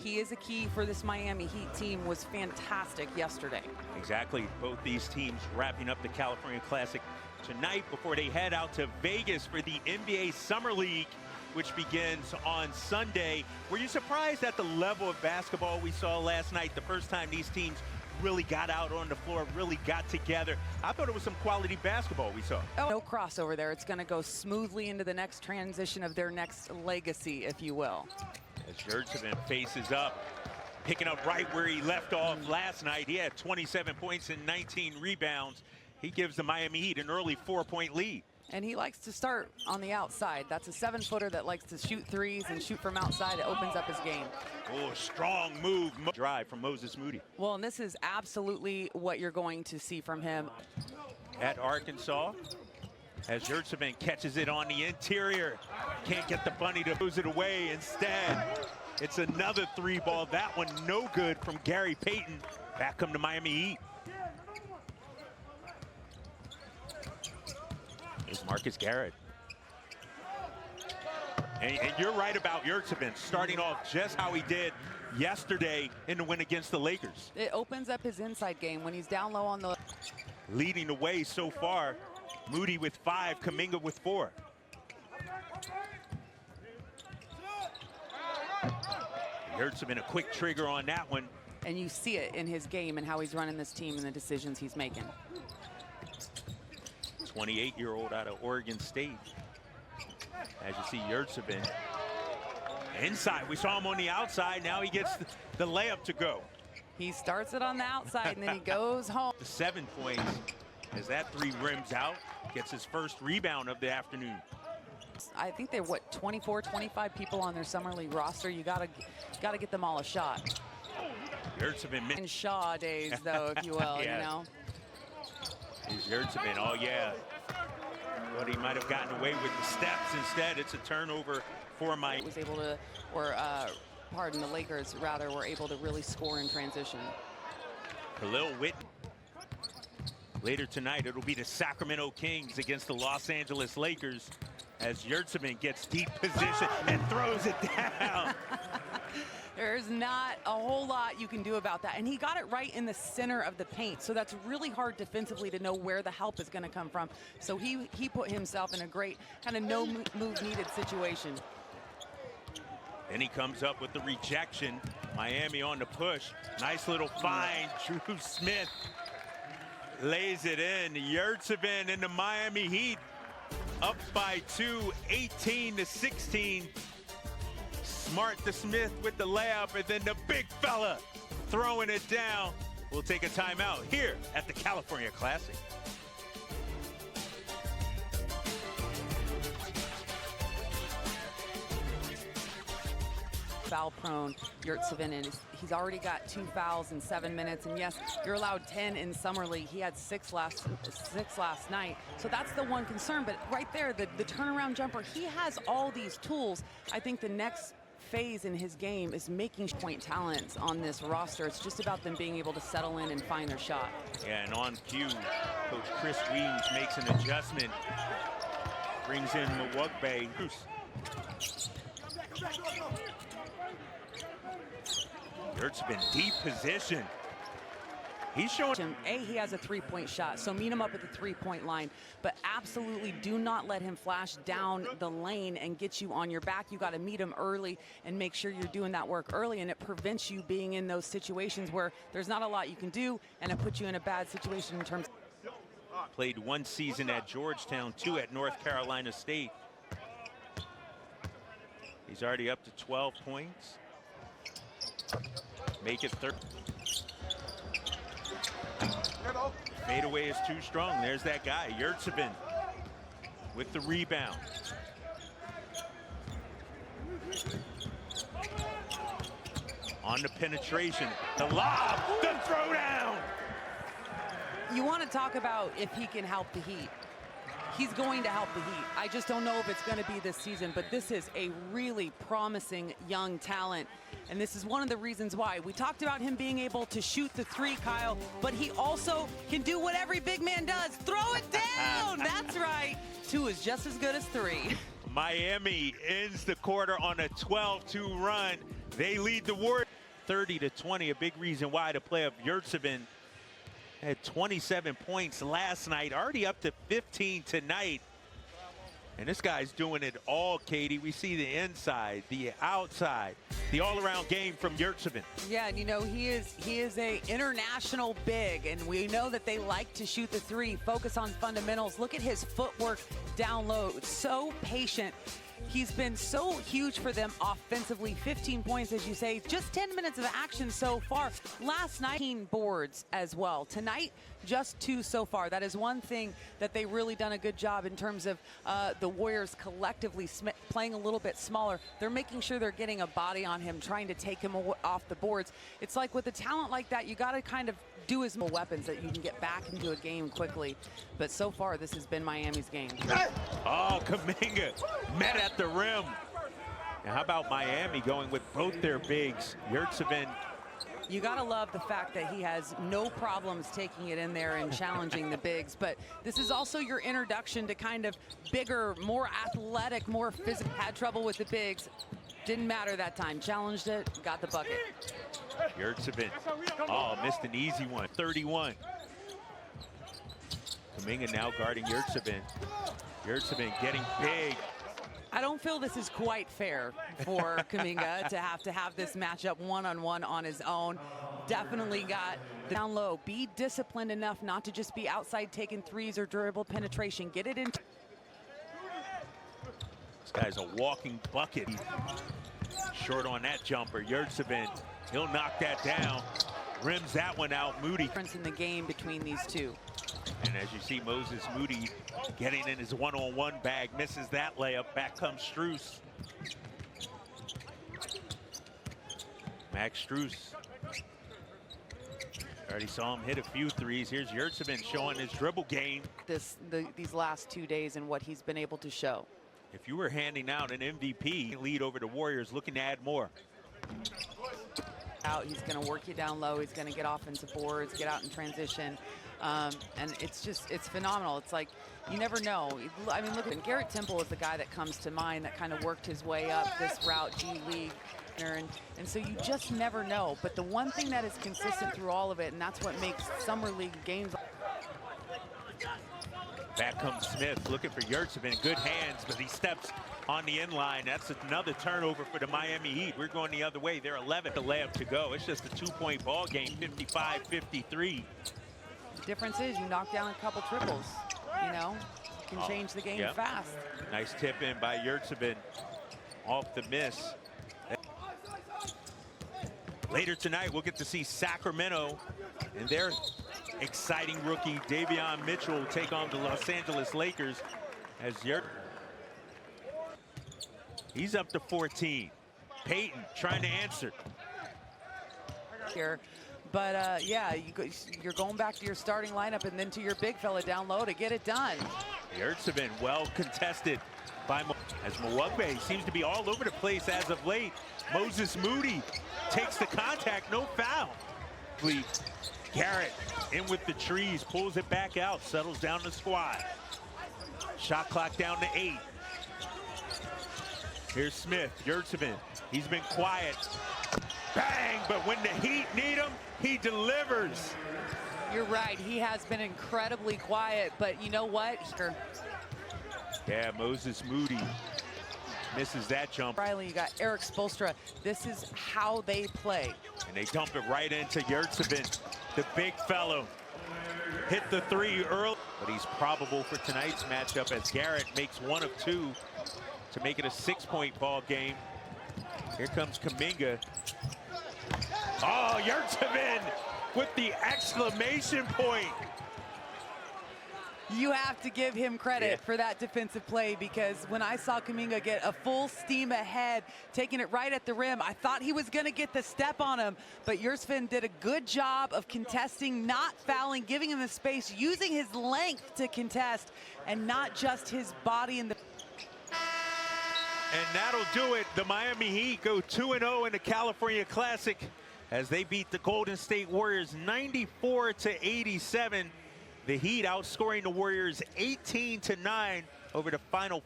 He is a key for this Miami Heat team, was fantastic yesterday. Exactly. Both these teams wrapping up the California Classic tonight before they head out to Vegas for the NBA Summer League, which begins on Sunday. Were you surprised at the level of basketball we saw last night? The first time these teams really got out on the floor, really got together. I thought it was some quality basketball we saw. Oh, no crossover there. It's going to go smoothly into the next transition of their next legacy, if you will. As Yurtseven'den faces up, picking up right where he left off last night. He had 27 points and 19 rebounds. He gives the Miami Heat an early 4-point lead. And he likes to start on the outside. That's a 7-footer that likes to shoot threes and shoot from outside. It opens up his game. Oh, strong move. Drive from Moses Moody. Well, and this is absolutely what you're going to see from him. At Arkansas, as Yurtseven'den catches it on the interior. Can't get the bunny to lose it away. Instead, it's another 3-ball. That one no good from Gary Payton. Back come to Miami Heat. Here's Marcus Garrett. And you're right about Yurtseven'den starting off just how he did yesterday in the win against the Lakers. It opens up his inside game when he's down low on the... Leading the way so far, Moody with 5, Kuminga with 4. Yurtseven'den a quick trigger on that one. And you see it in his game and how he's running this team and the decisions he's making. 28-year-old out of Oregon State. As you see Yurtseven'den inside. We saw him on the outside. Now he gets the layup to go. He starts it on the outside and then he goes home. The 7 points as that 3 rims out. Gets his first rebound of the afternoon. I think they're, what, 24, 25 people on their summer league roster. You gotta get them all a shot. Yurtseven'den In Shaw days, though, if you will, yes. You know. Here's Yurtseven'den. Oh, yeah. But he might have gotten away with the steps. Instead, it's a turnover for Mike. Was able to, or pardon, the Lakers rather were able to really score in transition. Khalil Whitten. Later tonight, it'll be the Sacramento Kings against the Los Angeles Lakers as Yurtseven'den gets deep position and throws it down. There's not a whole lot you can do about that. And he got it right in the center of the paint. So that's really hard defensively to know where the help is going to come from. So he put himself in a great kind of no move needed situation. Then he comes up with the rejection. Miami on the push. Nice little find. Drew Smith lays it in. Yurtseven'den and the Miami Heat up by 2, 18-16. Smart to Smith with the layup, and then the big fella throwing it down. We'll take a timeout here at the California Classic. Foul prone Yurtseven'den, he's already got 2 fouls in 7 minutes, and yes, you're allowed 10 in summer league. He had 6 last night, so that's the one concern. But right there, the turnaround jumper, he has all these tools. I think the next phase in his game is making point talents on this roster. It's just about them being able to settle in and find their shot. Yeah, and on cue, Coach Chris Weems makes an adjustment, brings in Mwugbe. Yurtseven'den deep position. He's showing him, he has a 3-point shot, so meet him up at the 3-point line. But absolutely do not let him flash down the lane and get you on your back. You got to meet him early and make sure you're doing that work early, and it prevents you being in those situations where there's not a lot you can do, and it puts you in a bad situation in terms. Played 1 season at Georgetown, 2 at North Carolina State. He's already up to 12 points. Make it 30. Fadeaway is too strong. There's that guy, Yurtseven'den, with the rebound. On the penetration, the lob, the throwdown. You want to talk about if he can help the Heat. He's going to help the Heat. I just don't know if it's going to be this season, but this is a really promising young talent. And this is one of the reasons why. We talked about him being able to shoot the 3, Kyle, but he also can do what every big man does. Throw it down! That's right. 2 is just as good as 3. Miami ends the quarter on a 12-2 run. They lead the Warriors 30-20. A big reason why the play of Yurtseven'den had 27 points last night, already up to 15 tonight. And this guy's doing it all, Katie. We see the inside, the outside, the all-around game from Yurtseven'den. Yeah, and you know, he is a international big, and we know that they like to shoot the three, focus on fundamentals. Look at his footwork down low. So patient. He's been so huge for them offensively. 15 points, as you say, just 10 minutes of action so far. Last night, 18 boards as well. Tonight, just 2 so far. That is one thing that they really done a good job in terms of the Warriors collectively playing a little bit smaller. They're making sure they're getting a body on him, trying to take him off the boards. It's like with a talent like that, you got to kind of do as many weapons that you can get back into a game quickly. But so far, this has been Miami's game. Oh, Kuminga met at the rim. And how about Miami going with both their bigs? Yurtseven'den. You gotta love the fact that he has no problems taking it in there and challenging the bigs. But this is also your introduction to kind of bigger, more athletic, more physical. Had trouble with the bigs. Didn't matter that time. Challenged it, got the bucket. Yurtseven'den, oh, missed an easy one. 31. Kuminga now guarding Yurtseven'den. Yurtseven'den getting big. I don't feel this is quite fair for Kuminga to have this matchup one-on-one on his own. Definitely got down low. Be disciplined enough not to just be outside taking threes or dribble penetration. Get it in. This guy's a walking bucket. Short on that jumper. Yurtseven'den, he'll knock that down. Rims that one out. Moody. Difference in the game between these two. And as you see, Moses Moody getting in his one-on-one bag, misses that layup. Back comes Strus. Max Strus. Already saw him hit a few threes. Here's Yurtseven'den showing his dribble game. These last 2 days and what he's been able to show. If you were handing out an MVP lead over the Warriors, looking to add more. He's going to work you down low. He's going to get offensive boards, get out in transition. And it's phenomenal. It's like, you never know. I mean, look, Garrett Temple is the guy that comes to mind that kind of worked his way up this route, G League. And so you just never know. But the one thing that is consistent through all of it, and that's what makes Summer League games. Back comes Smith looking for Yurtseven'den. Good hands, but he steps on the inline. That's another turnover for the Miami Heat. We're going the other way. They're 11 to layup to go. It's just a 2-point ball game, 55-53. The difference is you knock down a couple triples, you know, you can change the game fast. Nice tip in by Yurtseven'den off the miss. Later tonight, we'll get to see Sacramento and their exciting rookie Davion Mitchell take on the Los Angeles Lakers as he's up to 14. Payton trying to answer. Here. But yeah, you're going back to your starting lineup and then to your big fella down low to get it done. Yurtseven'den well contested by as Mwugbe seems to be all over the place as of late. Moses Moody takes the contact, no foul. Garrett in with the trees, pulls it back out, settles down the squad. Shot clock down to 8. Here's Smith, Yurtseven'den. He's been quiet. Bang, but when the Heat need him, he delivers. You're right, he has been incredibly quiet, but you know what? Yeah, Moses Moody misses that jump. Riley, you got Eric Spoelstra. This is how they play. And they dump it right into Yurtseven'den, the big fellow. Hit the 3 early, but he's probable for tonight's matchup as Garrett makes 1 of 2 to make it a 6-point ball game. Here comes Kuminga. Oh, Yurtseven'den with the exclamation point. You have to give him credit for that defensive play, because when I saw Kuminga get a full steam ahead, taking it right at the rim, I thought he was going to get the step on him, but Yurtseven'den did a good job of contesting, not fouling, giving him the space, using his length to contest, and not just his body in the... And that'll do it. The Miami Heat go 2-0 in the California Classic as they beat the Golden State Warriors 94-87. The Heat outscoring the Warriors 18-9 over the final